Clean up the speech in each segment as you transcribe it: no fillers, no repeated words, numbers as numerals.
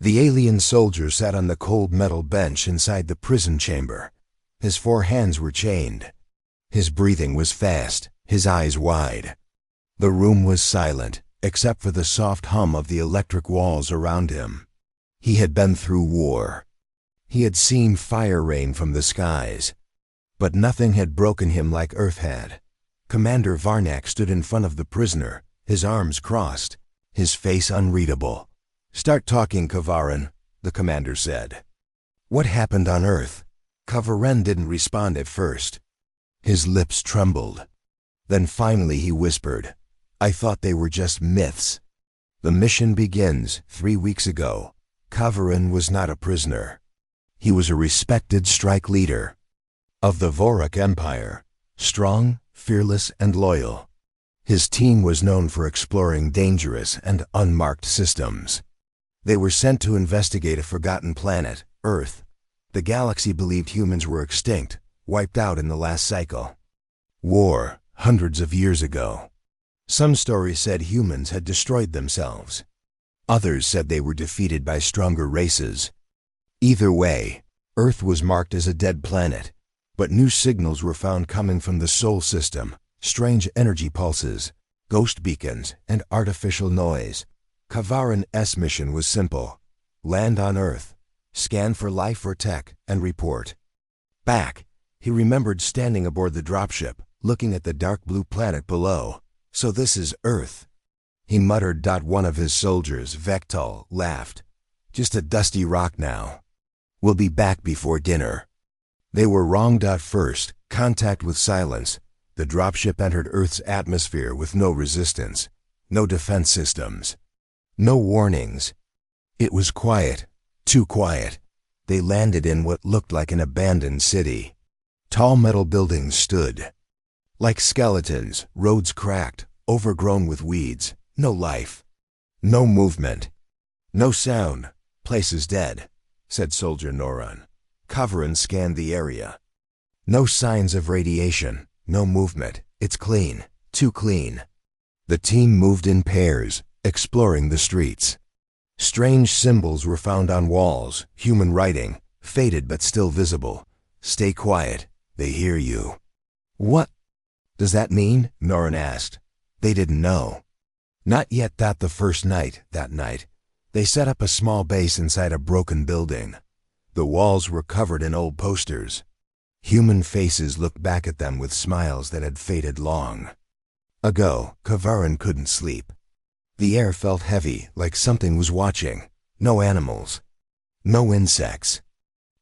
The alien soldier sat on the cold metal bench inside the prison chamber. His 4 hands were chained. His breathing was fast, his eyes wide. The room was silent, except for the soft hum of the electric walls around him. He had been through war. He had seen fire rain from the skies. But nothing had broken him like Earth had. Commander Varnak stood in front of the prisoner, his arms crossed, his face unreadable. "Start talking, Kavarin," the commander said. "What happened on Earth?" Kavarin didn't respond at first. His lips trembled. Then finally he whispered, "I thought they were just myths." "The mission begins 3 weeks ago." Kavarin was not a prisoner. He was a respected strike leader of the Vorak Empire, strong, fearless, and loyal. His team was known for exploring dangerous and unmarked systems. They were sent to investigate a forgotten planet, Earth. The galaxy believed humans were extinct, wiped out in the last cycle. War, hundreds of years ago. Some stories said humans had destroyed themselves. Others said they were defeated by stronger races. Either way, Earth was marked as a dead planet, but new signals were found coming from the Sol system, strange energy pulses, ghost beacons, and artificial noise. Kavarin's mission was simple: land on Earth, scan for life or tech, and report back. He remembered standing aboard the dropship, looking at the dark blue planet below. "So this is Earth," he muttered. One of his soldiers, Vektal, laughed. "Just a dusty rock now. We'll be back before dinner." They were wrong. First, contact with silence. The dropship entered Earth's atmosphere with no resistance, no defense systems, no warnings. It was quiet, too quiet. They landed in what looked like an abandoned city. Tall metal buildings stood like skeletons, roads cracked, overgrown with weeds. No life, no movement, no sound. "Place is dead," said Soldier Noran. Kavarin scanned the area. No signs of radiation, no movement. "It's clean, too clean." The team moved in pairs, exploring the streets. Strange symbols were found on walls, human writing, faded but still visible. "Stay quiet, they hear you." "What does that mean?" Noran asked. They didn't know. Not yet. That night, they set up a small base inside a broken building. The walls were covered in old posters. Human faces looked back at them with smiles that had faded long ago. Kavarin couldn't sleep. The air felt heavy, like something was watching. No animals, no insects,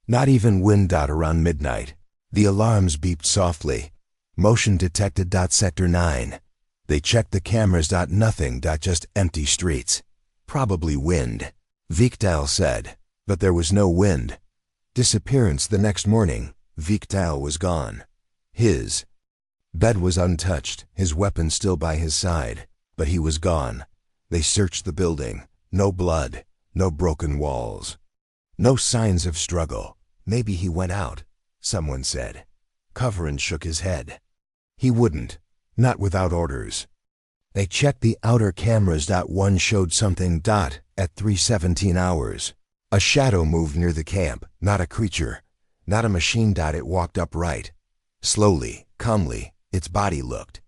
not even wind. Around midnight, the alarms beeped softly. "Motion detected. Sector 9. They checked the cameras. Nothing. Just empty streets. Probably wind," Viktal said. But there was no wind. Disappearance. The next morning, Viktal was gone. His bed was untouched, his weapon still by his side, but he was gone. They searched the building. No blood, no broken walls, no signs of struggle. "Maybe he went out," someone said. Kavarin shook his head. He wouldn't, not without orders. They checked the outer cameras. One showed something. At 3:17 hours, a shadow moved near the camp. Not a creature, not a machine. It walked upright, slowly, calmly. Its body looked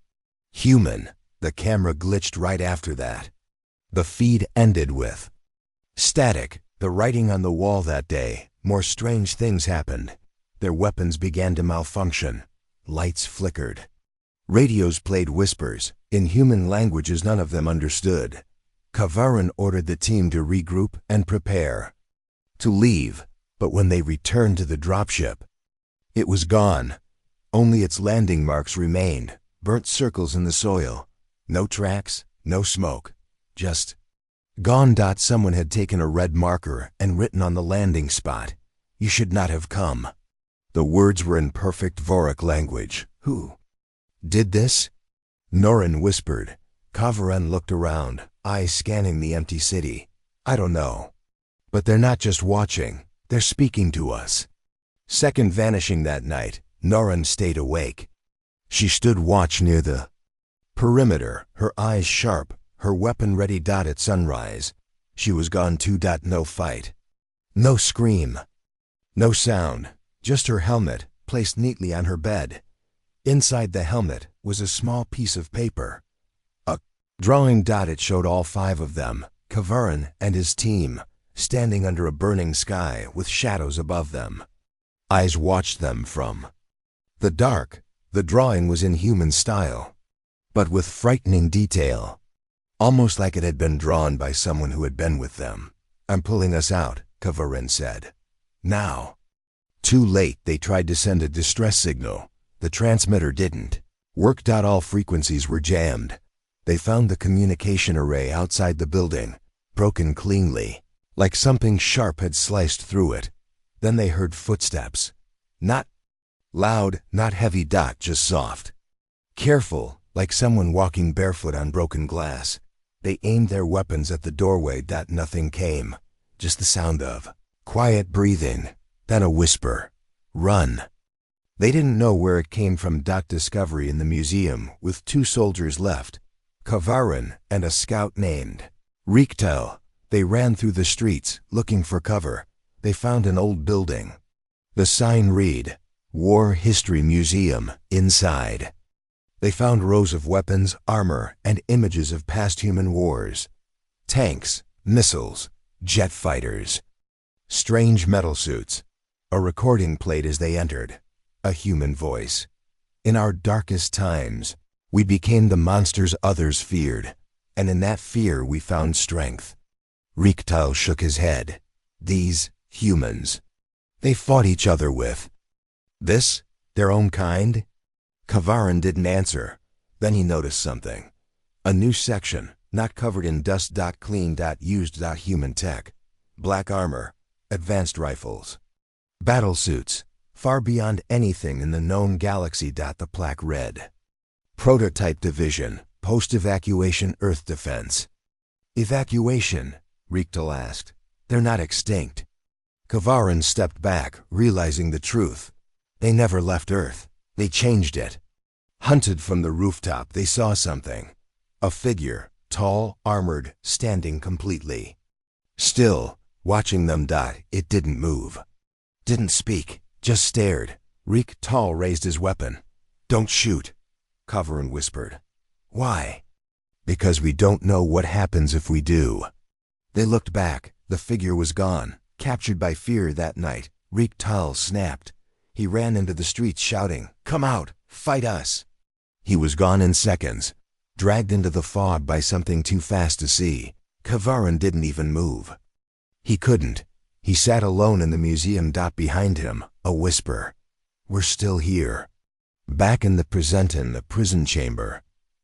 human. The camera glitched right after that. The feed ended with static. The writing on the wall. That day, more strange things happened. Their weapons began to malfunction. Lights flickered. Radios played whispers, in human languages none of them understood. Kavarin ordered the team to regroup and prepare to leave, but when they returned to the dropship, it was gone. Only its landing marks remained, burnt circles in the soil. No tracks, no smoke, just gone. Someone had taken a red marker and written on the landing spot, "You should not have come." The words were in perfect Vorak language. "Who did this?" Noran whispered. Kavarin looked around, eyes scanning the empty city. "I don't know. But they're not just watching, they're speaking to us." Second vanishing. That night, Noran stayed awake. She stood watch near the perimeter, her eyes sharp, her weapon ready. At sunrise, She was gone too. No fight. No scream. No sound. Just her helmet, placed neatly on her bed. Inside the helmet was a small piece of paper. A drawing. It showed all 5 of them, Kavaran and his team, standing under a burning sky with shadows above them. Eyes watched them from the dark. The drawing was in human style, but with frightening detail, almost like it had been drawn by someone who had been with them. "I'm pulling us out," Kavaran said. "Now." Too late. They tried to send a distress signal. The transmitter didn't work. All frequencies were jammed. They found the communication array outside the building, broken cleanly, like something sharp had sliced through it. Then they heard footsteps. Not loud, not heavy. Just soft. Careful, like someone walking barefoot on broken glass. They aimed their weapons at the doorway. Nothing came. Just the sound of quiet breathing. Then a whisper. "Run." They didn't know where it came from. Discovery in the museum, with 2 soldiers left, Kavaran and a scout named Riktel. They ran through the streets, looking for cover. They found an old building. The sign read, "War History Museum," inside. They found rows of weapons, armor, and images of past human wars. Tanks, missiles, jet fighters. Strange metal suits. A recording played as they entered. A human voice. "In our darkest times, we became the monsters others feared, and in that fear we found strength." Riktal shook his head. "These humans, they fought each other with this, their own kind?" Kavaran didn't answer. Then he noticed something. A new section, not covered in dust. Clean. Used. Human tech. Black armor. Advanced rifles. Battle suits, far beyond anything in the known galaxy. The plaque read, "Prototype Division, Post-Evacuation Earth Defense." "Evacuation?" Riktal asked. "They're not extinct." Kavaran stepped back, realizing the truth. They never left Earth. They changed it. Hunted from the rooftop, they saw something. A figure, tall, armored, standing completely still, watching them. It didn't move. Didn't speak, just stared. Riktal raised his weapon. "Don't shoot," Kavaran whispered. "Why?" "Because we don't know what happens if we do." They looked back. The figure was gone, captured by fear that night. Riktal snapped. He ran into the streets shouting, "Come out! Fight us!" He was gone in seconds, dragged into the fog by something too fast to see. Kavaran didn't even move. He couldn't. He sat alone in the museum. Behind him, a whisper. "We're still here." Back in the present, in the prison chamber,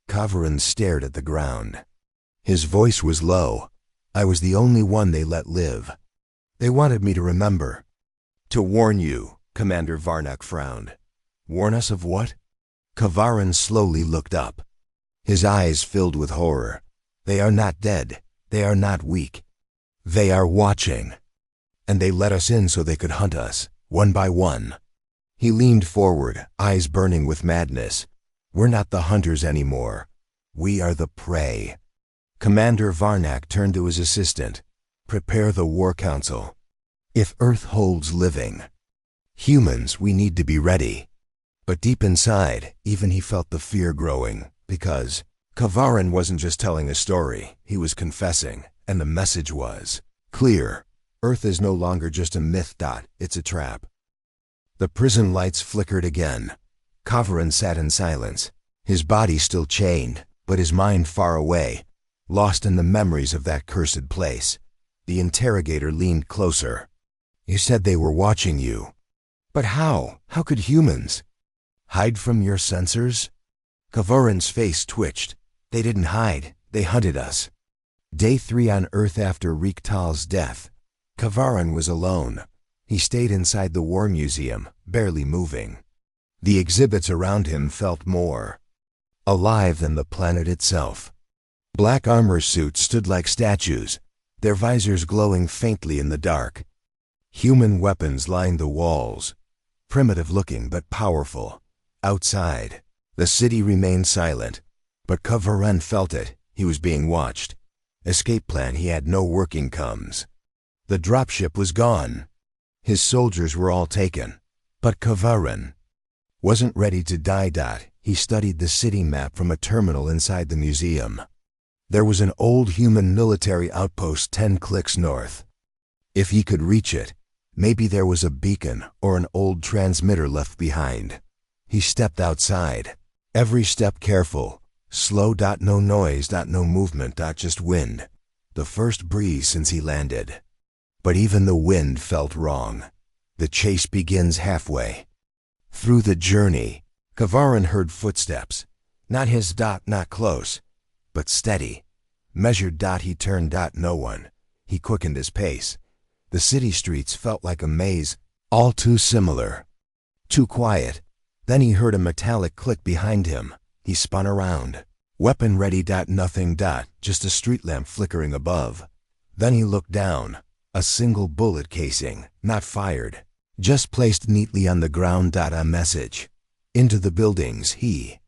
Kavaran stared at the ground. His voice was low. "I was the only one they let live. They wanted me to remember." "To warn you," Commander Varnak frowned. "Warn us of what?" Kavaran slowly looked up. His eyes filled with horror. "They are not dead. They are not weak. They are watching. And they let us in so they could hunt us, one by one." He leaned forward, eyes burning with madness. "We're not the hunters anymore. We are the prey." Commander Varnak turned to his assistant. "Prepare the War Council. If Earth holds living humans, we need to be ready." But deep inside, even he felt the fear growing, because Kavaran wasn't just telling a story, he was confessing, and the message was clear. Earth is no longer just a myth. It's a trap. The prison lights flickered again. Kavaran sat in silence, his body still chained, but his mind far away, lost in the memories of that cursed place. The interrogator leaned closer. "You said they were watching you. But how? How could humans hide from your sensors?" Kavaran's face twitched. "They didn't hide. They hunted us." Day 3 on Earth after Riktal's death. Kavaran was alone. He stayed inside the War Museum, barely moving. The exhibits around him felt more alive than the planet itself. Black armor suits stood like statues, their visors glowing faintly in the dark. Human weapons lined the walls, primitive looking but powerful. Outside, the city remained silent, but Kavaran felt it. He was being watched. Escape plan he had no working comes. The dropship was gone. His soldiers were all taken. But Kavarin wasn't ready to die. He studied the city map from a terminal inside the museum. There was an old human military outpost 10 clicks north. If he could reach it, maybe there was a beacon or an old transmitter left behind. He stepped outside. Every step careful. Slow. No noise. No movement. Just wind. The first breeze since he landed. But even the wind felt wrong. The chase begins halfway. Through the journey, Kavarin heard footsteps. Not his. Not close, but steady. Measured. He turned. No one. He quickened his pace. The city streets felt like a maze, all too similar. Too quiet. Then he heard a metallic click behind him. He spun around. Weapon ready. Nothing. Just a street lamp flickering above. Then he looked down. A single bullet casing, not fired, just placed neatly on the ground. A message. Into the buildings he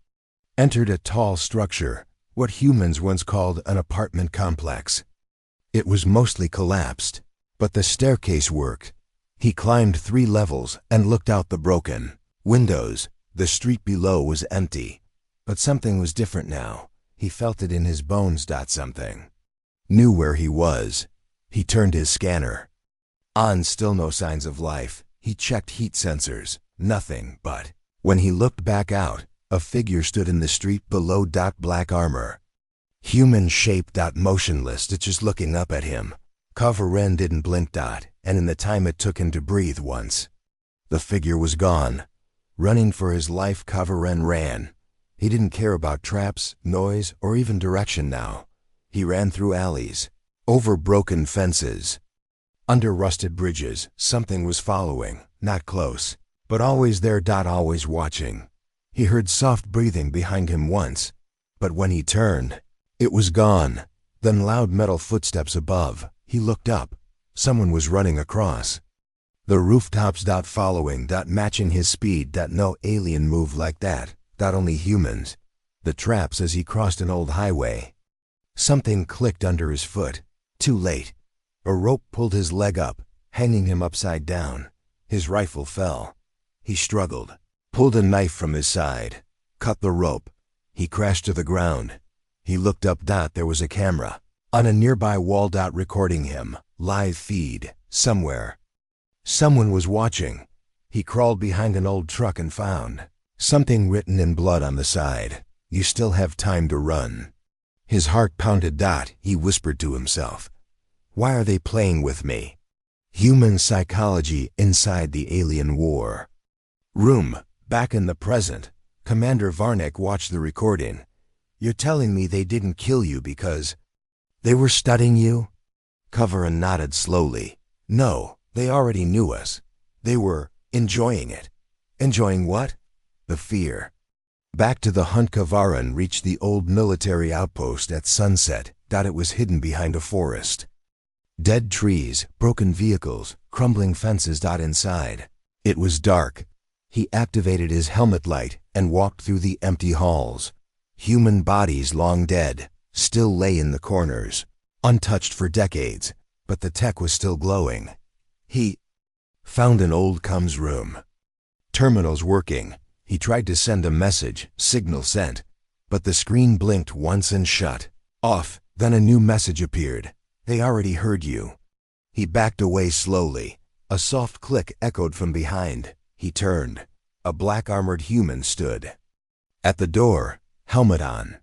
entered a tall structure, what humans once called an apartment complex. It was mostly collapsed, but the staircase worked. He climbed 3 levels and looked out the broken windows. The street below was empty. But something was different now. He felt it in his bones. Something knew where he was. He turned his scanner on. Still no signs of life. He checked heat sensors. Nothing. But when he looked back out, a figure stood in the street below. Black armor. Human shaped. Motionless. Just looking up at him. Kavarin didn't blink. And in the time it took him to breathe once, the figure was gone. Running for his life, Kavarin ran. He didn't care about traps, noise, or even direction now. He ran through alleys, over broken fences, under rusted bridges. Something was following, not close, but always there. Always watching. He heard soft breathing behind him once, but when he turned, it was gone. Then loud metal footsteps above. He looked up. Someone was running across the rooftops. Following. Matching his speed. No alien move like that. Only humans. The traps as he crossed an old highway. Something clicked under his foot. Too late. A rope pulled his leg up, hanging him upside down. His rifle fell. He struggled, pulled a knife from his side, cut the rope. He crashed to the ground. He looked up. There was a camera on a nearby wall. Recording him. Live feed. Somewhere. Someone was watching. He crawled behind an old truck and found something written in blood on the side. You still have time to run. His heart pounded. He whispered to himself. Why are they playing with me? Human psychology inside the alien war. Room. Back in the present. Commander Varnik watched the recording. You're telling me they didn't kill you because they were studying you? Kavarin nodded slowly. No, they already knew us. They were enjoying it. Enjoying what? The fear. Back to the hunt. Kavarin reached the old military outpost at sunset. It was hidden behind a forest. Dead trees, broken vehicles, crumbling fences. Inside, it was dark. He activated his helmet light and walked through the empty halls. Human bodies long dead still lay in the corners, untouched for decades, but the tech was still glowing. He found an old comms room. Terminals working. He tried to send a message, signal sent, but the screen blinked once and shut off. Then a new message appeared. They already heard you. He backed away slowly. A soft click echoed from behind. He turned. A black armored human stood at the door, helmet on,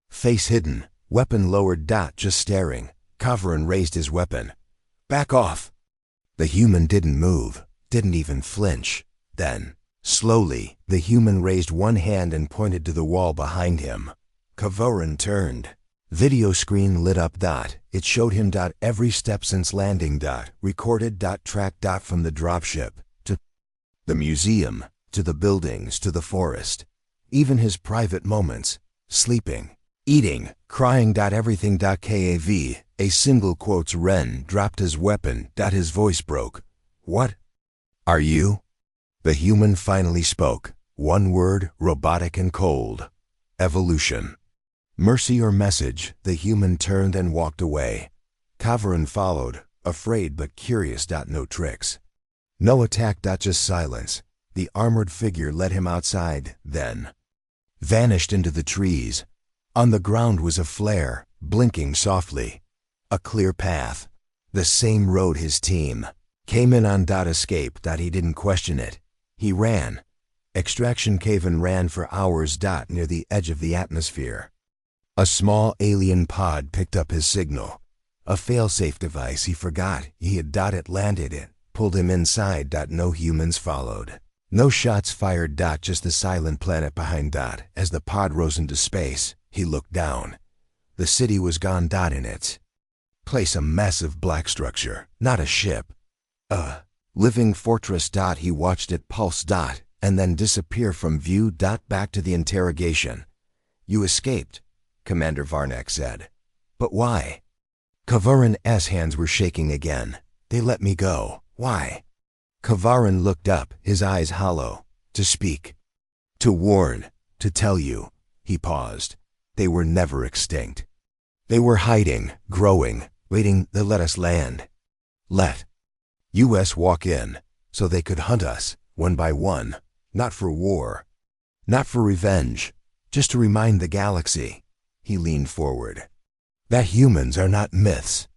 face hidden, weapon lowered. Just staring. Kavarin raised his weapon. Back off. The human didn't move, didn't even flinch. Then, slowly, the human raised one hand and pointed to the wall behind him. Kavarin turned. Video screen lit up. It showed him. Every step since landing. Recorded. Track. From the dropship to the museum, to the buildings, to the forest. Even his private moments. Sleeping, eating, crying. Everything. Kav. A single quotes. Ren dropped his weapon. His voice broke. What are you? The human finally spoke. One word, robotic and cold. Evolution. Mercy or message, the human turned and walked away. Kavaran followed, afraid but curious. No tricks. No attack. Just silence. The armored figure led him outside, then vanished into the trees. On the ground was a flare, blinking softly. A clear path. The same road his team came in on. Escape. He didn't question it. He ran. Extraction cave and ran for hours. Near the edge of the atmosphere. A small alien pod picked up his signal. A failsafe device he forgot he had. It landed it, pulled him inside. No humans followed. No shots fired. Just the silent planet behind. As the pod rose into space, he looked down. The city was gone. In its place a massive black structure, not a ship. A living fortress. He watched it pulse. And then disappear from view. Back to the interrogation. You escaped, Commander Varnak said. But why? Kavaran's hands were shaking again. They let me go. Why? Kavaran looked up, his eyes hollow. To speak. To warn. To tell you. He paused. They were never extinct. They were hiding, growing, waiting. They let us land. Let us walk in, so they could hunt us, one by one. Not for war. Not for revenge. Just to remind the galaxy. He leaned forward. That humans are not myths.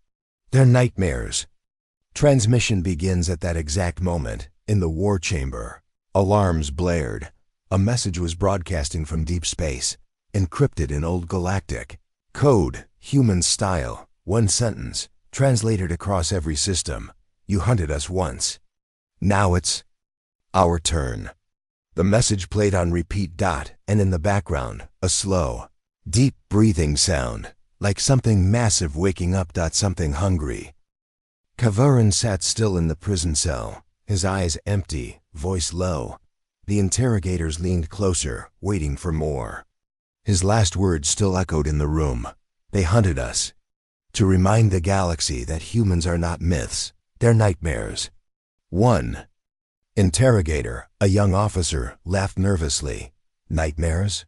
They're nightmares. Transmission begins at that exact moment, in the war chamber. Alarms blared. A message was broadcasting from deep space, encrypted in old galactic code, human style, one sentence, translated across every system. You hunted us once. Now it's our turn. The message played on repeat. And in the background, a slow, deep breathing sound, like something massive waking up. Something hungry. Kavaran sat still in the prison cell, his eyes empty, voice low. The interrogators leaned closer, waiting for more. His last words still echoed in the room. They hunted us. To remind the galaxy that humans are not myths, they're nightmares. One interrogator, a young officer, laughed nervously. Nightmares?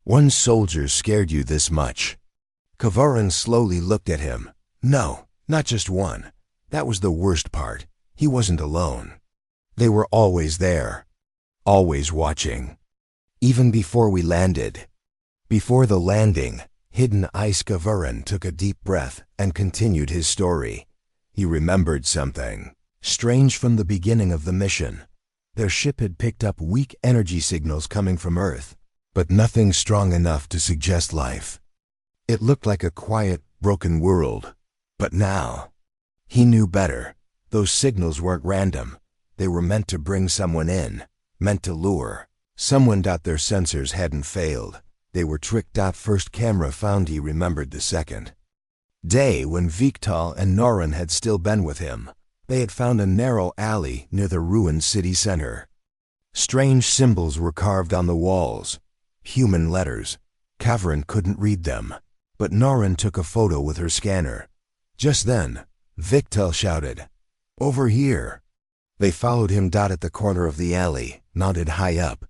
One soldier scared you this much? Kavaran slowly looked at him. No, not just one. That was the worst part. He wasn't alone. They were always there. Always watching. Even before we landed. Before the landing, hidden ice. Kavaran took a deep breath and continued his story. He remembered something strange from the beginning of the mission. Their ship had picked up weak energy signals coming from Earth, but nothing strong enough to suggest life. It looked like a quiet, broken world. But now, he knew better. Those signals weren't random. They were meant to bring someone in, meant to lure. Someone. Their sensors hadn't failed. They were tricked. First camera found. He remembered the second day when Viktal and Norin had still been with him. They had found a narrow alley near the ruined city center. Strange symbols were carved on the walls. Human letters. Kavaran couldn't read them, but Norin took a photo with her scanner. Just then, Viktal shouted, "Over here!" They followed him. At the corner of the alley, mounted high up.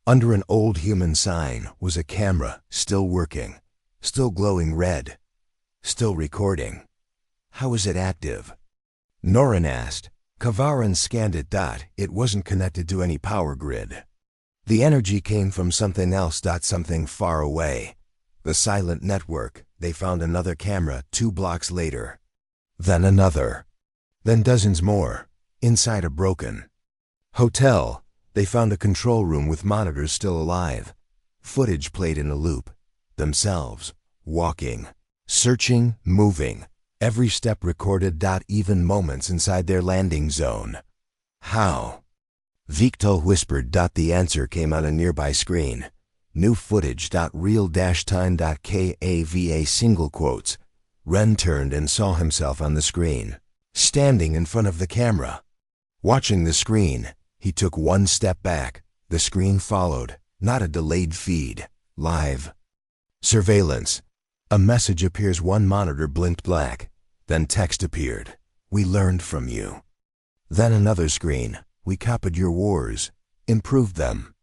Under an old human sign was a camera, still working, still glowing red, still recording. How was it active? Norin asked. Kavaran scanned it. It wasn't connected to any power grid. The energy came from something else. Something far away. The silent network. They found another camera 2 blocks later. Then another. Then dozens more. Inside a broken hotel, they found a control room with monitors still alive. Footage played in a loop. Themselves, walking, searching, moving. Every step recorded. Even moments inside their landing zone. How? Viktal whispered. The answer came on a nearby screen. New footage. Real-time. Kava single quotes. Ren turned and saw himself on the screen, standing in front of the camera. Watching the screen, he took one step back. The screen followed, not a delayed feed. Live. Surveillance. A message appears. One monitor blinked black. Then text appeared. "We learned from you." Then another screen. "We copied your wars, improved them."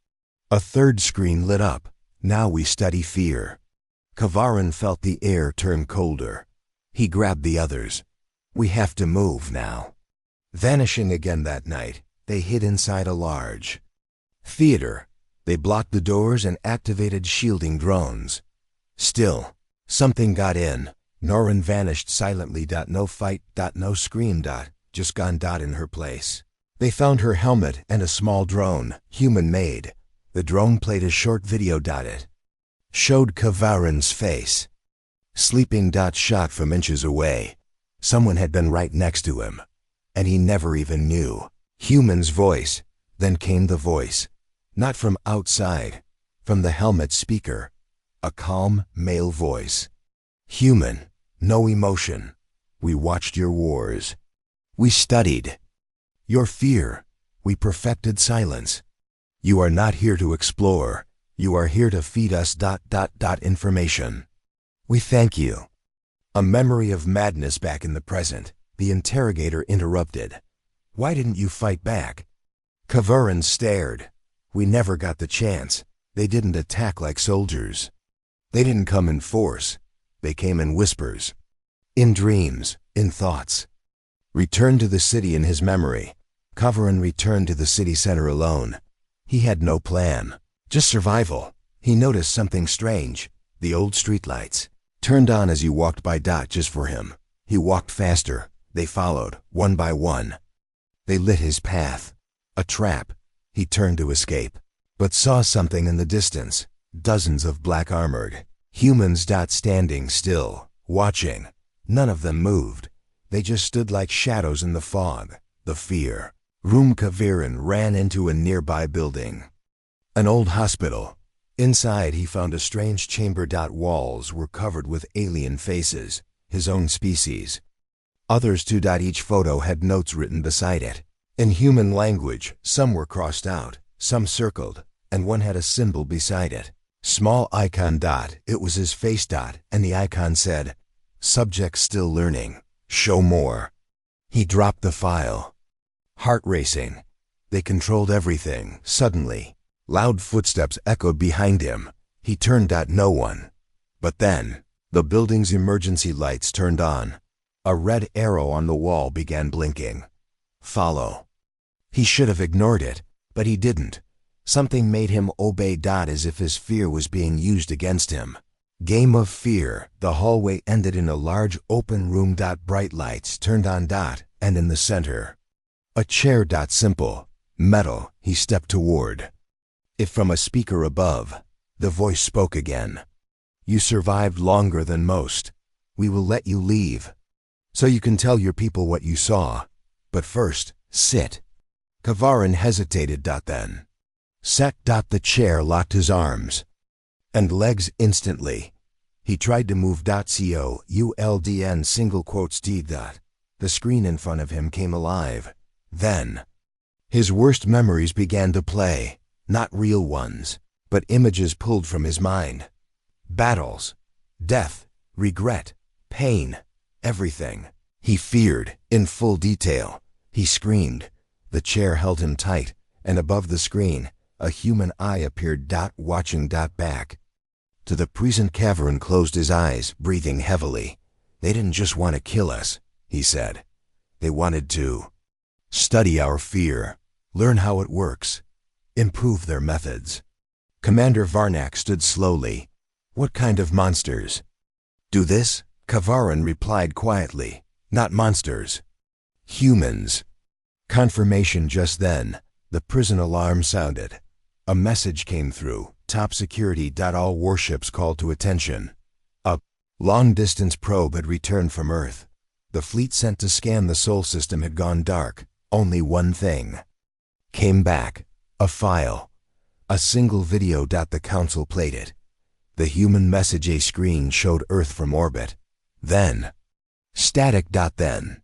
A third screen lit up. "Now we study fear." Kavarin felt the air turn colder. He grabbed the others. We have to move now. Vanishing again that night, they hid inside a large theater. They blocked the doors and activated shielding drones. Still, something got in. Norrin vanished silently. No fight. No scream. Just gone. In her place. They found her helmet and a small drone, human-made. The drone played a short video. It showed Kavarin's face. Sleeping. Shot from inches away. Someone had been right next to him, and he never even knew. Human's voice. Then came the voice. Not from outside, from the helmet speaker. A calm, male voice. Human, no emotion. We watched your wars. We studied your fear. We perfected silence. You are not here to explore. You are here to feed us. Information. We thank you. A memory of madness back in the present. The interrogator interrupted. Why didn't you fight back? Kavarin stared. We never got the chance. They didn't attack like soldiers. They didn't come in force. They came in whispers. In dreams, in thoughts. Returned to the city in his memory. Kavarin returned to the city center alone. He had no plan, just survival. He noticed something strange. The old streetlights turned on as you walked by. Just for him. He walked faster. They followed, one by one. They lit his path. A trap. He turned to escape, but saw something in the distance. Dozens of black armored humans. Standing still, watching. None of them moved. They just stood like shadows in the fog. The fear. Kavarin ran into a nearby building. An old hospital. Inside he found a strange chamber. Walls were covered with alien faces, his own species. Others too. Each photo had notes written beside it. In human language. Some were crossed out, some circled, and one had a symbol beside it. Small icon. It was his face. And the icon said, "Subject still learning. Show more." He dropped the file. Heart racing. They controlled everything. Suddenly, loud footsteps echoed behind him. He turned. No one. But then, the building's emergency lights turned on. A red arrow on the wall began blinking. Follow. He should have ignored it, but he didn't. Something made him obey. As if his fear was being used against him. Game of fear. The hallway ended in a large open room. Bright lights turned on. And in the center, a chair. Simple, metal. He stepped toward. If from a speaker above, the voice spoke again. You survived longer than most. We will let you leave, so you can tell your people what you saw. But first, sit. Kavarin hesitated. Then sat. The chair locked his arms and legs instantly. He tried to move. COULDN single quotes D. The screen in front of him came alive. Then his worst memories began to play. Not real ones, but images pulled from his mind. Battles, death, regret, pain, everything. He feared, in full detail. He screamed. The chair held him tight, and above the screen, a human eye appeared. Watching. Back to the present. Kavarin closed his eyes, breathing heavily. They didn't just want to kill us, he said. They wanted to study our fear, learn how it works, improve their methods. Commander Varnak stood slowly. What kind of monsters do this? Kavarin replied quietly. Not monsters. Humans. Confirmation just then. The prison alarm sounded. A message came through. Top security. All warships called to attention. A long-distance probe had returned from Earth. The fleet sent to scan the Sol system had gone dark. Only one thing came back. A file. A single video. The council played it. The human message. A screen showed Earth from orbit. Then static. Then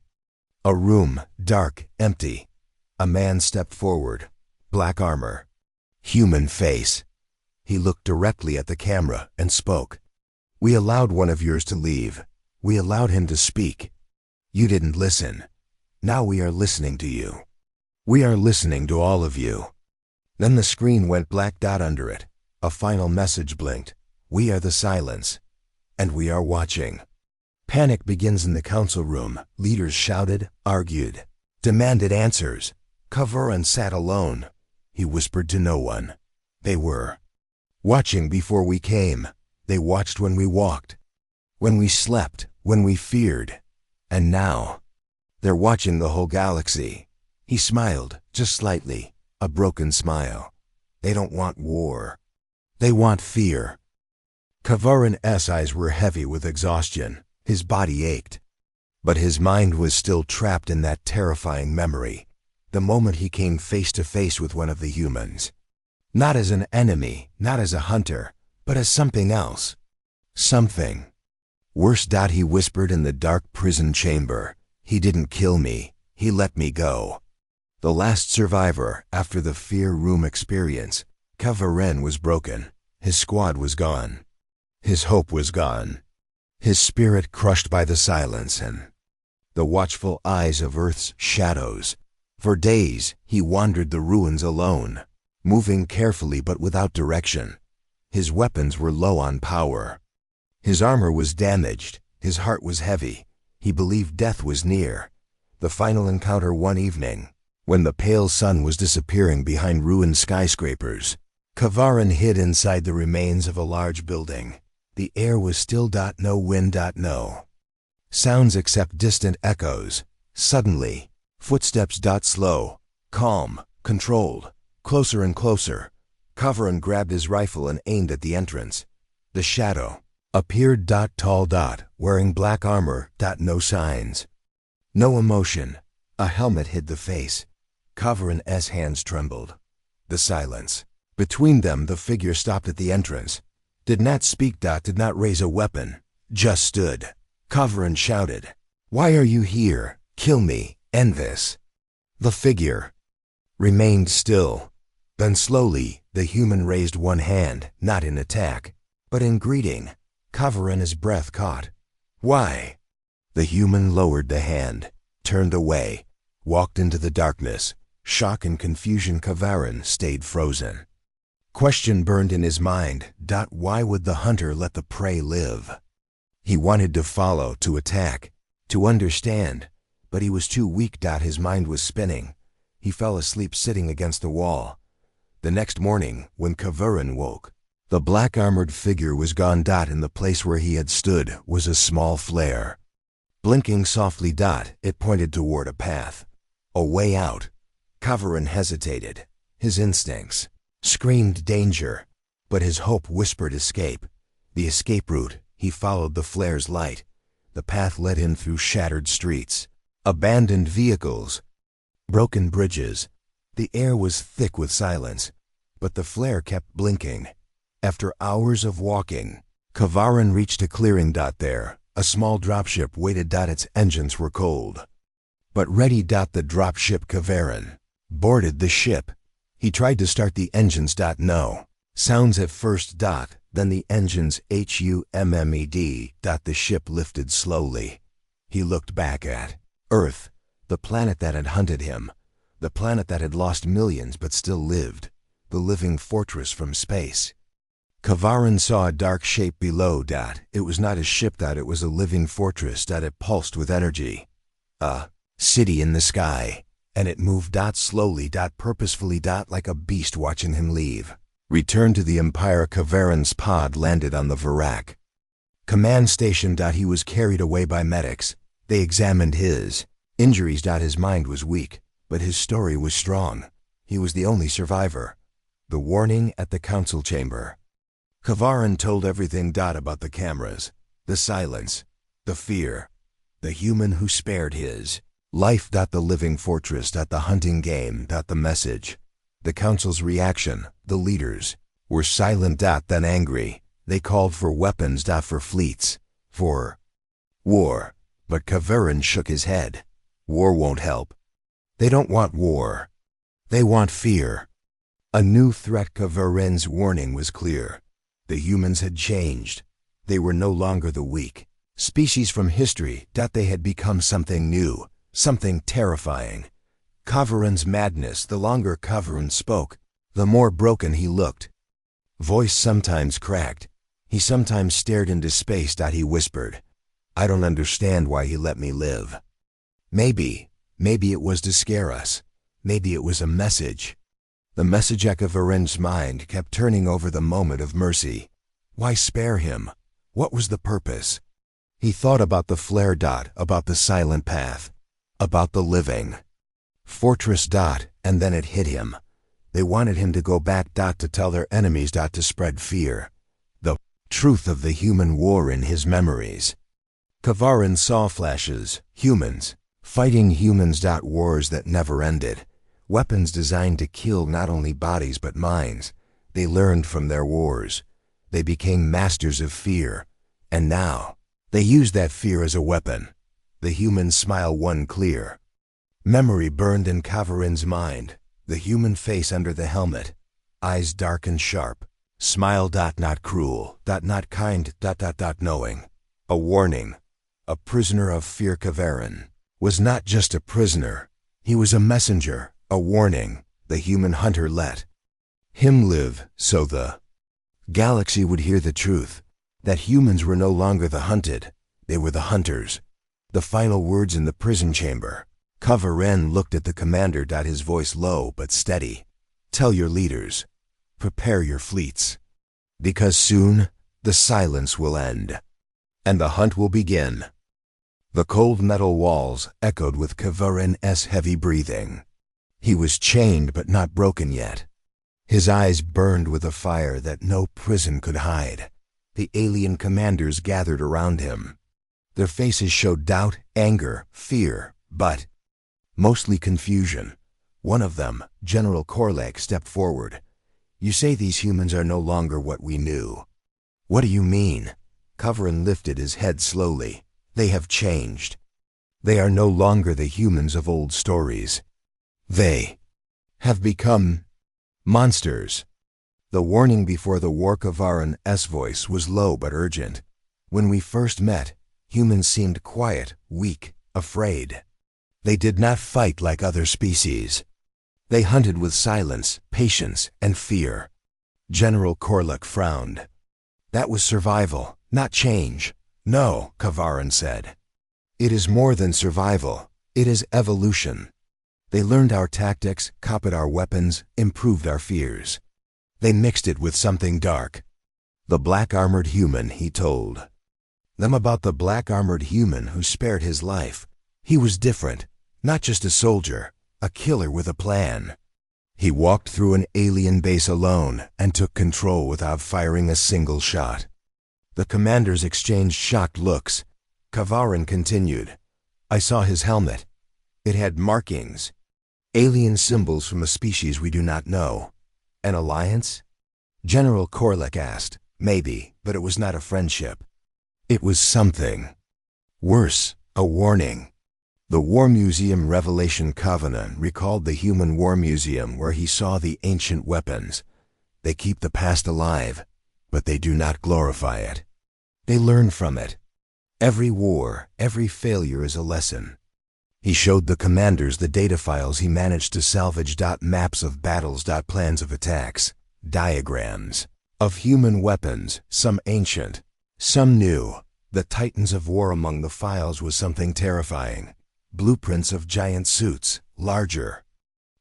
a room, dark, empty. A man stepped forward. Black armor. Human face. He looked directly at the camera and spoke. We allowed one of yours to leave. We allowed him to speak. You didn't listen. Now we are listening to you. We are listening to all of you. Then the screen went black. Under it, a final message blinked. We are the silence. and we are watching. Panic begins in the council room. Leaders shouted, argued, demanded answers. Kavaran sat alone. He whispered to no one. They were watching before we came. They watched when we walked, when we slept, when we feared. And now, they're watching the whole galaxy. He smiled, just slightly, a broken smile. They don't want war. They want fear. Kavaran's eyes were heavy with exhaustion. His body ached. But his mind was still trapped in that terrifying memory, the moment he came face to face with one of the humans. Not as an enemy, not as a hunter, but as something else. Something worse. He whispered in the dark prison chamber. He didn't kill me. He let me go. The last survivor after the fear room experience. Kavaran was broken. His squad was gone. His hope was gone. His spirit crushed by the silence and the watchful eyes of Earth's shadows. For days, he wandered the ruins alone, moving carefully but without direction. His weapons were low on power. His armor was damaged. His heart was heavy. He believed death was near. The final encounter one evening, when the pale sun was disappearing behind ruined skyscrapers, Kavaran hid inside the remains of a large building. The air was still. No wind. No sounds except distant echoes. Suddenly, footsteps. Slow, calm, controlled, closer and closer. Kavaran grabbed his rifle and aimed at the entrance. The shadow appeared. Tall. Wearing black armor. No signs. No emotion. A helmet hid the face. Kavaran's hands trembled. The silence. Between them, the figure stopped at the entrance. Did not speak. Did not raise a weapon. Just stood. Kavaran shouted, "Why are you here? Kill me. End this." The figure remained still. Then slowly, the human raised one hand, not in attack, but in greeting. Kavaran's breath caught. "Why?" The human lowered the hand, turned away, walked into the darkness. Shock and confusion. Kavaran stayed frozen. Question burned in his mind. Why would the hunter let the prey live? He wanted to follow, to attack, to understand, but he was too weak. His mind was spinning. He fell asleep sitting against the wall. The next morning, when Kavaran woke, the black-armored figure was gone. In the place where he had stood was a small flare. Blinking softly. It pointed toward a path, a way out. Kavaran hesitated. His instincts screamed danger, but his hope whispered escape. The escape route. He followed the flare's light. The path led him through shattered streets, abandoned vehicles, broken bridges. The air was thick with silence, but the flare kept blinking. After hours of walking, Kavaran reached a clearing. There, a small dropship waited. Its engines were cold, but ready. The dropship. Kavaran boarded the ship. He tried to start the engines. No sounds at first. Then the engines hummed. The ship lifted slowly. He looked back at Earth, the planet that had hunted him, the planet that had lost millions but still lived, the living fortress from space. Kavaran saw a dark shape below. It was not a ship. It was a living fortress. It pulsed with energy. A city in the sky, and it moved. Slowly. Purposefully. Like a beast watching him leave. Returned to the Empire. Kavaran's pod landed on the Varak command station. He was carried away by medics. They examined his injuries. His mind was weak, but his story was strong. He was the only survivor. The warning at the council chamber. Kavaran told everything. About the cameras, the silence, the fear, the human who spared his life. The living fortress. The hunting game. The message. The council's reaction. The leaders were silent. Then angry. They called for weapons. For fleets. For war. But Kavaran shook his head. War won't help. They don't want war. They want fear. A new threat. Kavaran's warning was clear. The humans had changed. They were no longer the weak species from history. They had become something new, something terrifying. Kavaran's madness. The longer Kavaran spoke, the more broken he looked. Voice sometimes cracked. He sometimes stared into space. He whispered, "I don't understand why he let me live." Maybe it was to scare us. Maybe it was a message. The message echoed Kavaren's mind, kept turning over the moment of mercy. Why spare him? What was the purpose? He thought about the flare. About the silent path. About the living fortress. And then it hit him. They wanted him to go back. To tell their enemies. To spread fear. The truth of the human war in his memories. Kavarin saw flashes. Humans. Fighting humans. Wars that never ended. Weapons designed to kill not only bodies but minds. They learned from their wars. They became masters of fear. And now, they use that fear as a weapon. The human smile won clear. Memory burned in Kavarin's mind. The human face under the helmet. Eyes dark and sharp. Smile. Not cruel. Not kind. Knowing. A warning. A prisoner of fear. Kavarin was not just a prisoner. He was a messenger. A warning. The human hunter let him live, so the galaxy would hear the truth. That humans were no longer the hunted. They were the hunters. The final words in the prison chamber. Kavarin looked at the commander. His voice low but steady. "Tell your leaders. Prepare your fleets. Because soon, the silence will end. And the hunt will begin." The cold metal walls echoed with Kavarin's heavy breathing. He was chained but not broken yet. His eyes burned with a fire that no prison could hide. The alien commanders gathered around him. Their faces showed doubt, anger, fear, but mostly confusion. One of them, General Korlak, stepped forward. "You say these humans are no longer what we knew. What do you mean?" Kavarin lifted his head slowly. "They have changed. They are no longer the humans of old stories. They have become monsters." The warning before the war. Kavarin's voice was low but urgent. "When we first met, humans seemed quiet, weak, afraid. They did not fight like other species. They hunted with silence, patience, and fear." General Korlak frowned. "That was survival, not change." "No," Kavarin said. "It is more than survival. It is evolution. They learned our tactics, copied our weapons, improved our fears. They mixed it with something dark. The black-armored human," he told them about the black-armored human who spared his life. He was different, not just a soldier, a killer with a plan. He walked through an alien base alone and took control without firing a single shot. The commanders exchanged shocked looks. Kavarin continued, "I saw his helmet. It had markings. Alien symbols from a species we do not know. An alliance?" General Korlak asked. "Maybe, but it was not a friendship. It was something worse, a warning." The War Museum Revelation Covenant recalled the Human War Museum where he saw the ancient weapons. They keep the past alive, but they do not glorify it. They learn from it. Every war, every failure is a lesson. He showed the commanders the data files he managed to salvage. Maps of battles. Plans of attacks. Diagrams of human weapons, some ancient, some new. The titans of war among the files was something terrifying. Blueprints of giant suits, larger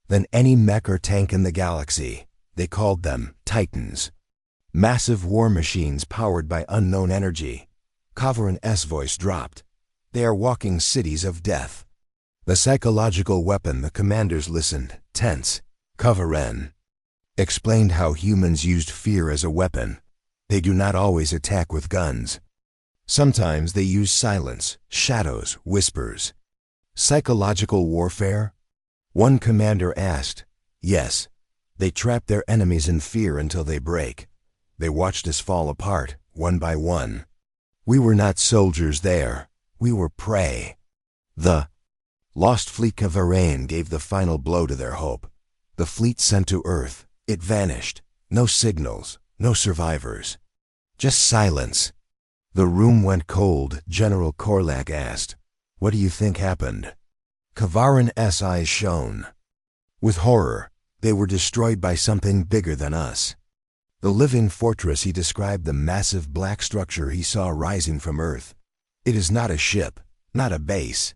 than any mech or tank in the galaxy. They called them titans. Massive war machines powered by unknown energy. Kavarin's voice dropped. "They are walking cities of death." The psychological weapon. The commanders listened, tense. Kavarin explained how humans used fear as a weapon. They do not always attack with guns. Sometimes they use silence, shadows, whispers. Psychological warfare? One commander asked. Yes. They trap their enemies in fear until they break. They watched us fall apart, one by one. We were not soldiers there. We were prey. The lost fleet. Kavarin gave the final blow to their hope. The fleet sent to Earth. It vanished. No signals, no survivors. Just silence. The room went cold. General Korlak asked, "What do you think happened?" Kavarin's eyes shone with horror. They were destroyed by something bigger than us. The living fortress, he described the massive black structure he saw rising from Earth. It is not a ship, not a base.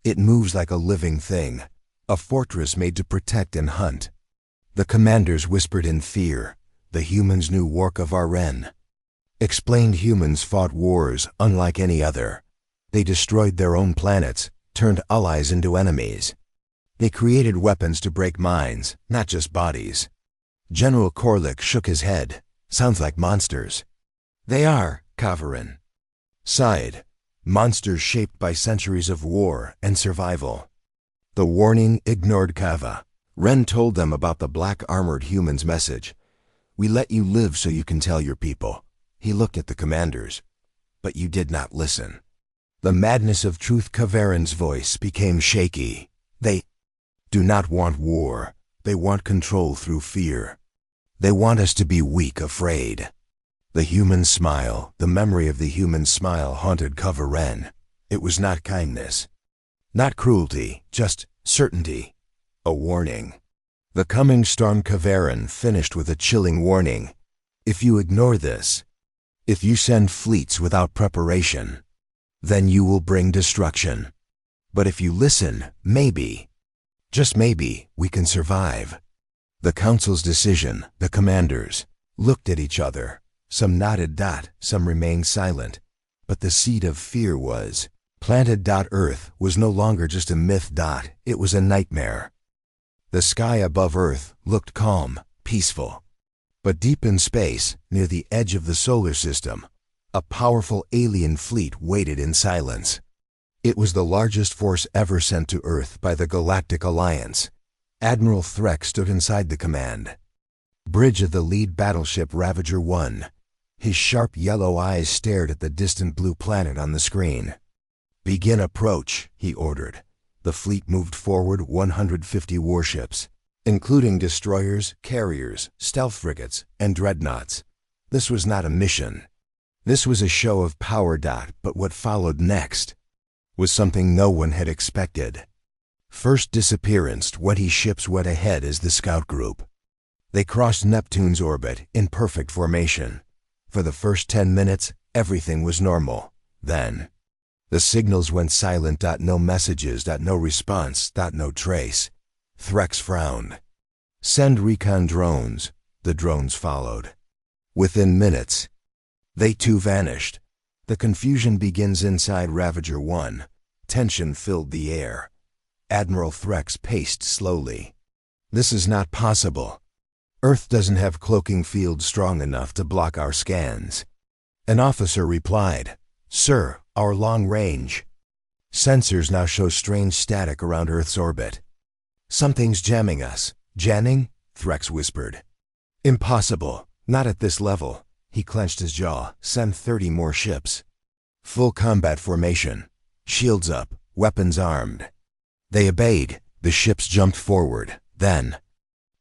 It moves like a living thing, a fortress made to protect and hunt. The commanders whispered in fear. The humans knew work of Aren. Explained humans fought wars unlike any other. They destroyed their own planets, turned allies into enemies. They created weapons to break minds, not just bodies. General Korlik shook his head. Sounds like monsters. They are, Kavarin sighed. Monsters shaped by centuries of war and survival. The warning ignored Kava. Ren told them about the black armored human's message. We let you live so you can tell your people. He looked at the commanders. But you did not listen. The madness of Truth Kavarin's voice became shaky. They do not want war. They want control through fear. They want us to be weak, afraid. The human smile, the memory of the human smile haunted Kavarin. It was not kindness. Not cruelty, just certainty. A warning. The coming storm. Kavarin finished with a chilling warning. If you ignore this, if you send fleets without preparation, then you will bring destruction. But if you listen, maybe, just maybe, we can survive. The council's decision, the commanders, looked at each other. Some nodded. Some remained silent. But the seed of fear was planted. Earth was no longer just a myth. It was a nightmare. The sky above Earth looked calm, peaceful. But deep in space, near the edge of the solar system, a powerful alien fleet waited in silence. It was the largest force ever sent to Earth by the Galactic Alliance. Admiral Threk stood inside the command bridge of the lead battleship Ravager 1. His sharp yellow eyes stared at the distant blue planet on the screen. Begin approach, he ordered. The fleet moved forward. 150 warships, including destroyers, carriers, stealth frigates, and dreadnoughts. This was not a mission. This was a show of power. But what followed next was something no one had expected. First disappearance. 20 ships went ahead as the scout group. They crossed Neptune's orbit in perfect formation. For the first 10 minutes, everything was normal. Then, the signals went silent. No messages. No response. No trace. Threx frowned. Send recon drones. The drones followed. Within minutes, they too vanished. The confusion begins inside Ravager 1. Tension filled the air. Admiral Threx paced slowly. This is not possible. Earth doesn't have cloaking fields strong enough to block our scans. An officer replied, Sir, our long-range sensors now show strange static around Earth's orbit. Something's jamming us. Jamming? Threx whispered. Impossible. Not at this level. He clenched his jaw. Send 30 more ships. Full combat formation. Shields up. Weapons armed. They obeyed. The ships jumped forward. Then,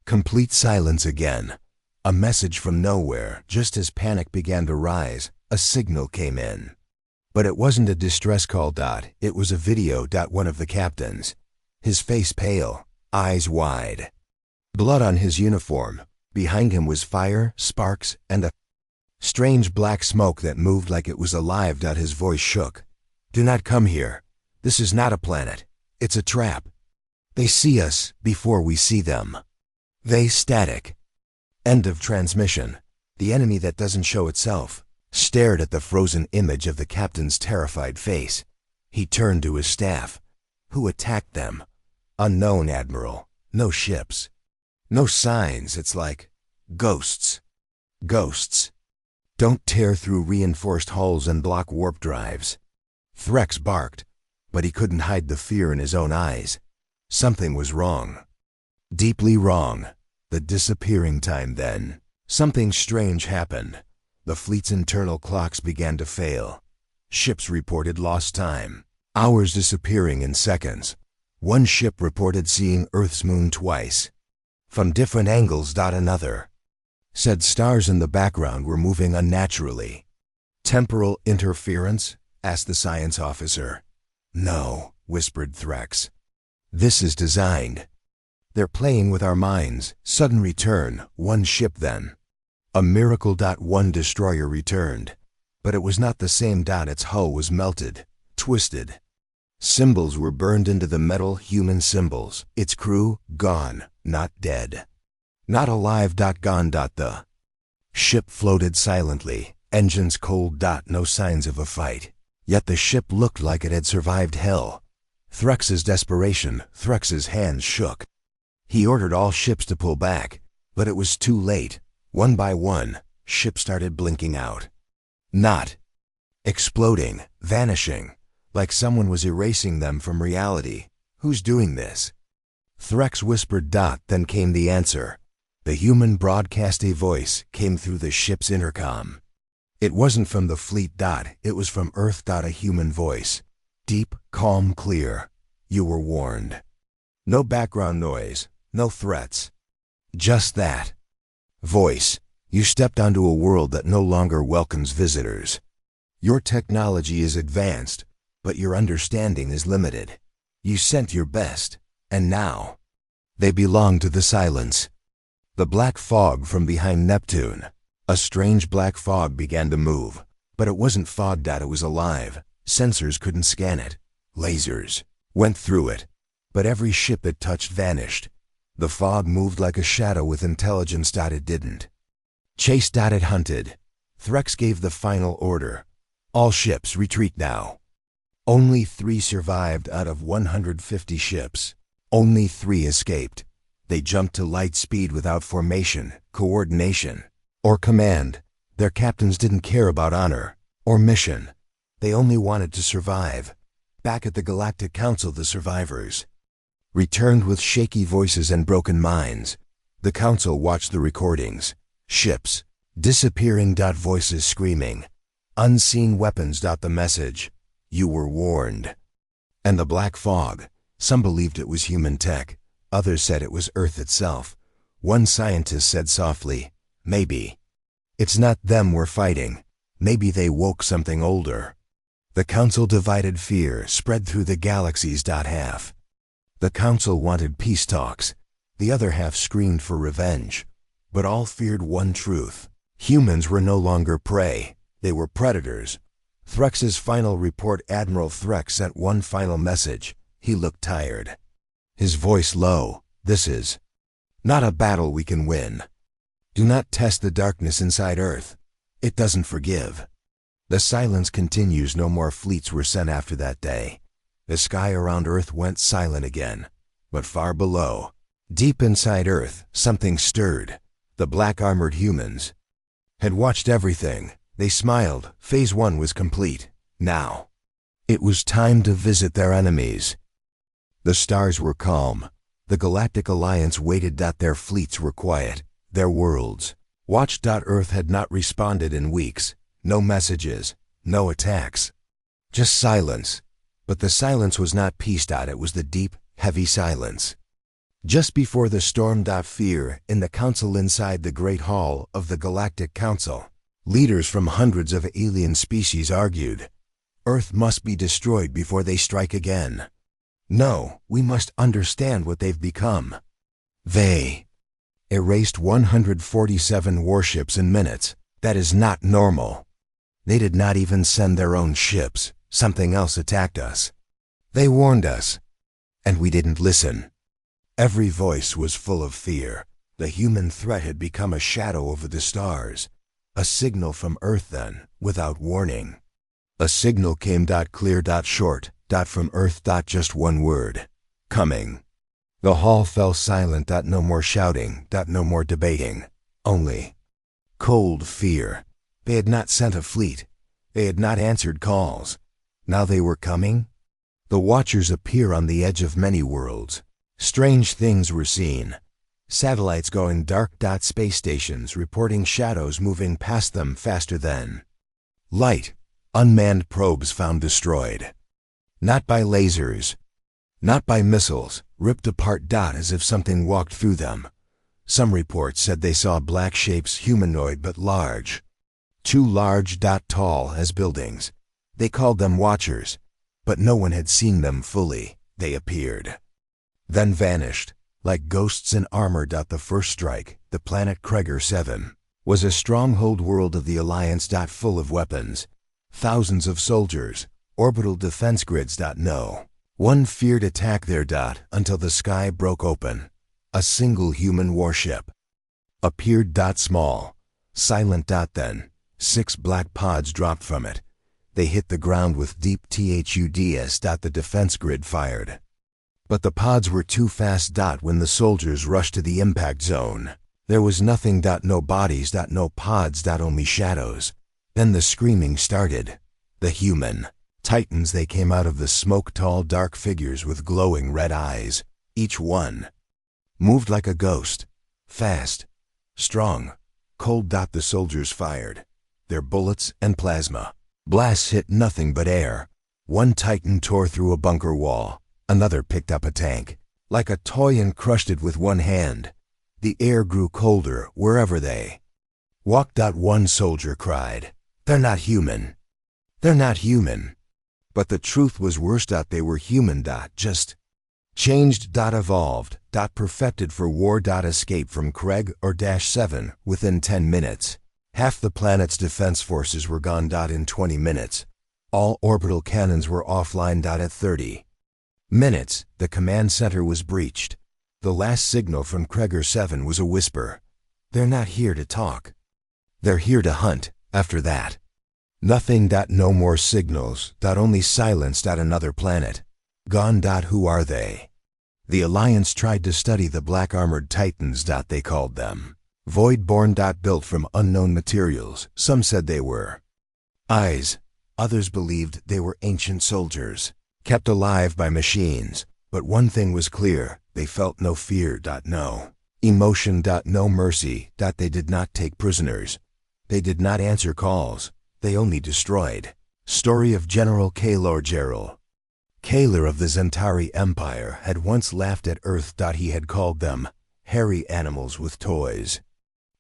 complete silence again. A message from nowhere. Just as panic began to rise, a signal came in. But it wasn't a distress call. It was a video. One of the captains. His face pale, eyes wide. Blood on his uniform. Behind him was fire, sparks, and a strange black smoke that moved like it was alive. His voice shook. Do not come here. This is not a planet. It's a trap. They see us before we see them. They static. End of transmission. The enemy that doesn't show itself stared at the frozen image of the captain's terrified face. He turned to his staff. Who attacked them? Unknown, Admiral. No ships. No signs. It's like ghosts. Ghosts. Don't tear through reinforced hulls and block warp drives. Threx barked, but he couldn't hide the fear in his own eyes. Something was wrong. Deeply wrong. The disappearing time then. Something strange happened. The fleet's internal clocks began to fail. Ships reported lost time. Hours disappearing in seconds. One ship reported seeing Earth's moon twice. From different angles. Another said stars in the background were moving unnaturally. Temporal interference? Asked the science officer. No, whispered Threx. This is designed. They're playing with our minds. Sudden return. One ship then. A miracle. One destroyer returned, but it was not the same. Its hull was melted, twisted. Symbols were burned into the metal, human symbols. Its crew gone, not dead. Not alive. Gone. The ship floated silently, engines cold. No signs of a fight. Yet the ship looked like it had survived hell. Threx's desperation. Threx's hands shook. He ordered all ships to pull back, but it was too late. One by one, ships started blinking out. Not exploding, vanishing, like someone was erasing them from reality. Who's doing this? Threx whispered. Then came the answer. The human broadcast. A voice came through the ship's intercom. It wasn't from the fleet. It was from Earth. A human voice. Deep, calm, clear. You were warned. No background noise, no threats. Just that voice. You stepped onto a world that no longer welcomes visitors. Your technology is advanced, but your understanding is limited. You sent your best, and now they belong to the silence. The black fog from behind Neptune. A strange black fog began to move, but it wasn't fog. It was alive. Sensors couldn't scan it. Lasers went through it, but every ship it touched vanished. The fog moved like a shadow with intelligence. It didn't chase. It hunted. Threx gave the final order. All ships retreat now. Only 3 survived out of 150 ships. Only 3 escaped. They jumped to light speed without formation, coordination, or command. Their captains didn't care about honor or mission. They only wanted to survive. Back at the Galactic Council, the survivors returned with shaky voices and broken minds. The Council watched the recordings. Ships disappearing. Voices screaming. Unseen weapons. The message. You were warned. And the black fog. Some believed it was human tech. Others said it was Earth itself. One scientist said softly, maybe it's not them we're fighting. Maybe they woke something older. The Council divided. Fear spread through the galaxies. Half the Council wanted peace talks. The other half screamed for revenge. But all feared one truth. Humans were no longer prey. They were predators. Threx's final report. Admiral Threx sent one final message. He looked tired. His voice low. This is not a battle we can win. Do not test the darkness inside Earth. It doesn't forgive. The silence continues. No more fleets were sent after that day. The sky around Earth went silent again. But far below, deep inside Earth, something stirred. The black-armored humans had watched everything. They smiled. Phase 1 was complete. Now, it was time to visit their enemies. The stars were calm. The Galactic Alliance waited. Their fleets were quiet. Their worlds watched. Earth had not responded in weeks. No messages, no attacks. Just silence. But the silence was not peace. It was the deep, heavy silence. Just before the storm. Fear in the Council. Inside the Great Hall of the Galactic Council, leaders from hundreds of alien species argued. Earth must be destroyed before they strike again. No, we must understand what they've become. They erased 147 warships in minutes. That is not normal. They did not even send their own ships. Something else attacked us. They warned us, and we didn't listen. Every voice was full of fear. The human threat had become a shadow over the stars. A signal from Earth then, without warning. A signal came. Clear. Short. From Earth. Just one word. Coming. The hall fell silent. No more shouting. No more debating. Only cold fear. They had not sent a fleet. They had not answered calls. Now they were coming. The Watchers appear on the edge of many worlds. Strange things were seen. Satellites going dark. Space stations reporting shadows moving past them faster than light. Unmanned probes found destroyed. Not by lasers. Not by missiles. Ripped apart. As if something walked through them. Some reports said they saw black shapes, humanoid but large. Too large. Tall as buildings. They called them Watchers, but no one had seen them fully. They appeared, then vanished, like ghosts in armor. The first strike, the planet Kreger 7. was a stronghold world of the Alliance. Full of weapons, thousands of soldiers, orbital defense grids. No one feared attack there. Until the sky broke open. A single human warship appeared. Small, silent. Then 6 black pods dropped from it. They hit the ground with deep thuds. The defense grid fired. But the pods were too fast. When the soldiers rushed to the impact zone, there was nothing. No bodies. No pods. Only shadows. Then the screaming started. The human titans. They came out of the smoke, tall, dark figures with glowing red eyes. Each one moved like a ghost, fast, strong, cold. The soldiers fired. Their bullets and plasma blasts hit nothing but air. One titan tore through a bunker wall. Another picked up a tank like a toy and crushed it with one hand. The air grew colder wherever they walked. One soldier cried, "They're not human. They're not human." But the truth was worse. They were human. Just changed. Evolved. Perfected for war. Escape from Craig or -7 within 10 minutes. Half the planet's defense forces were gone. In 20 minutes. All orbital cannons were offline. At 30 minutes, the command center was breached. The last signal from Kreger 7 was a whisper. "They're not here to talk. They're here to hunt." After that, nothing. No more signals. Only silence. Another planet gone. Who are they? The Alliance tried to study the black armored titans. They called them Voidborn. Built from unknown materials. Some said they were eyes. Others believed they were ancient soldiers, kept alive by machines. But one thing was clear. They felt no fear. No emotion. No mercy. They did not take prisoners. They did not answer calls. They only destroyed. Story of General Kaelor Gerald. Kaelor of the Zentari Empire had once laughed at Earth. He had called them hairy animals with toys.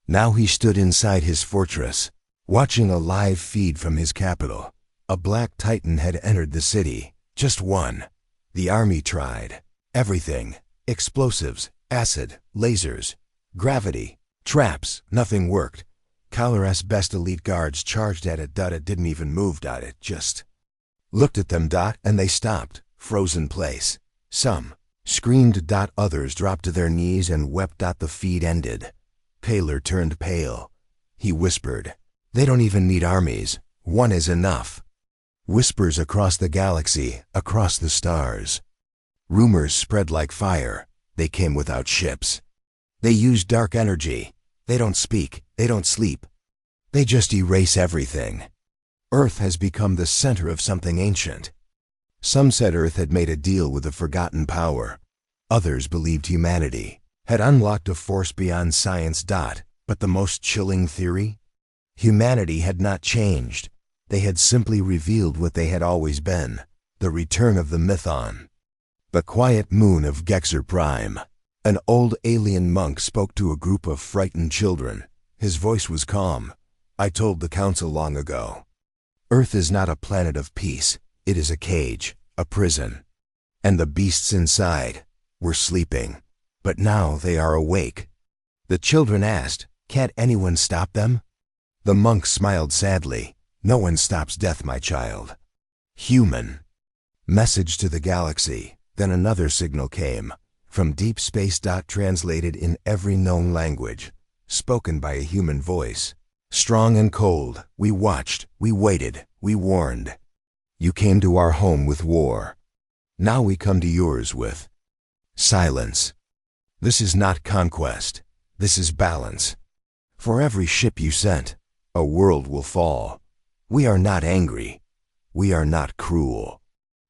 Now he stood inside his fortress, watching a live feed from his capital. A black titan had entered the city. Just one. The army tried everything. Explosives, acid, lasers, gravity, traps. Nothing worked. Kaelor's best elite guards charged at it. It didn't even move. It just looked at them. And they stopped, frozen place. Some screamed. Others dropped to their knees and wept. The feed ended. Kaelor turned pale. He whispered, "They don't even need armies. One is enough." Whispers across the galaxy, across the stars. Rumors spread like fire. They came without ships. They use dark energy. They don't speak. They don't sleep. They just erase everything. Earth has become the center of something ancient. Some said Earth had made a deal with a forgotten power. Others believed humanity had unlocked a force beyond science. But the most chilling theory? Humanity had not changed. They had simply revealed what they had always been, the return of the Mython. The quiet moon of Gexer Prime. An old alien monk spoke to a group of frightened children. His voice was calm. "I told the council long ago. Earth is not a planet of peace. It is a cage, a prison. And the beasts inside were sleeping. But now they are awake." The children asked, "Can't anyone stop them?" The monk smiled sadly. "No one stops death, my child." Human. Message to the galaxy. Then another signal came. From deep space. Translated in every known language. Spoken by a human voice. Strong and cold. "We watched. We waited. We warned. You came to our home with war. Now we come to yours with silence. This is not conquest. This is balance. For every ship you sent, a world will fall. We are not angry. We are not cruel.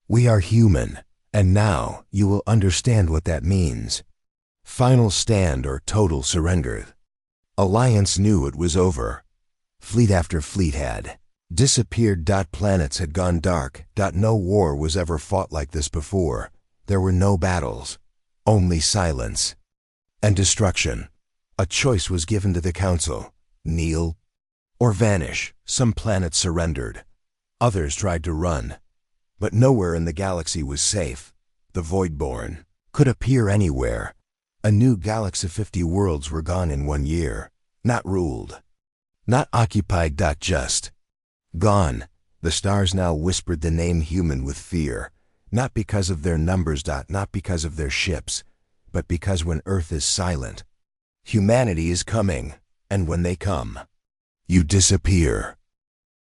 We are human. And now you will understand what that means. Final stand or total surrender." Alliance knew it was over. Fleet after fleet had disappeared. Planets had gone dark. No war was ever fought like this before. There were no battles, only silence and destruction. A choice was given to the council: kneel or vanish. Some planets surrendered. Others tried to run. But nowhere in the galaxy was safe. The Voidborn could appear anywhere. A new galaxy. 50 worlds were gone in 1 year, not ruled, Not occupied. Just gone. The stars now whispered the name human with fear, not because of their numbers. Not because of their ships, but because when Earth is silent, humanity is coming, and when they come, you disappear.